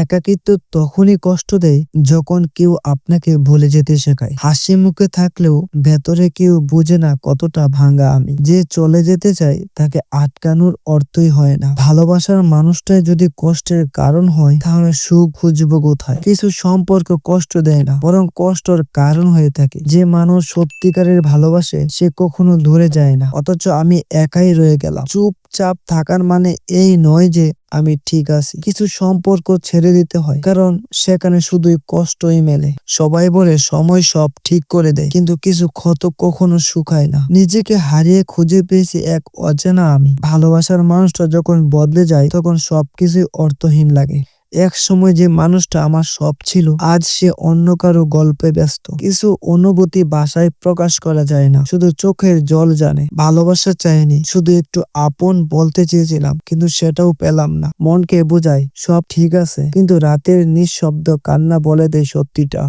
একাকিত্ব তখনই কষ্ট দেয় যখন কেউ আপনাকে ভুলে যেতে শেখায়। হাসি মুখে থাকলেও ভেতরে কেউ বুঝে না কতটা ভাঙা আমি। যে চলে যেতে চায় তাকে আটকানোর অর্থই হয় না। ভালোবাসার মানুষটাই যদি কষ্টের কারণ হয় তাহলে সুখ খুঁজবো কোথায়? কিছু সম্পর্ক কষ্ট দেয় না, বরং কষ্টর কারণ হয়ে থাকে। যে মানুষ সত্যিকারের ভালোবাসে সে কখনো দূরে যায় না, অথচ আমি একাই রয়ে গেলাম। চুপচাপ থাকার মানে এই নয় যে আমি ঠিক আছি। কিছু সম্পর্ক ছেড়ে দিতে হয় কারণ সেখানে শুধুই কষ্টই মেলে। সবাই বলে সময় সব ঠিক করে দেয়, কিন্তু কিছু ক্ষত কখনো শুকায় না। নিজেকে হারিয়ে খুঁজে পেয়েছি এক অচেনা আমি। ভালোবাসার মানুষটা যখন বদলে যায় তখন সবকিছুই অর্থহীন লাগে। এক সময় যে মানুষটা আমার সব ছিল, আজ সে অন্য কারো গল্পে ব্যস্ত। কিছু অনুভূতি ভাষায় প্রকাশ করা যায় না, শুধু চোখের জল জানে। ভালোবাসা চাইনি, শুধু একটু আপন বলতে চেয়েছিলাম, কিন্তু সেটাও পেলাম না। মনকে বোঝায় সব ঠিক আছে, কিন্তু রাতের নিঃশব্দ কান্না বলে দেয় সত্যিটা।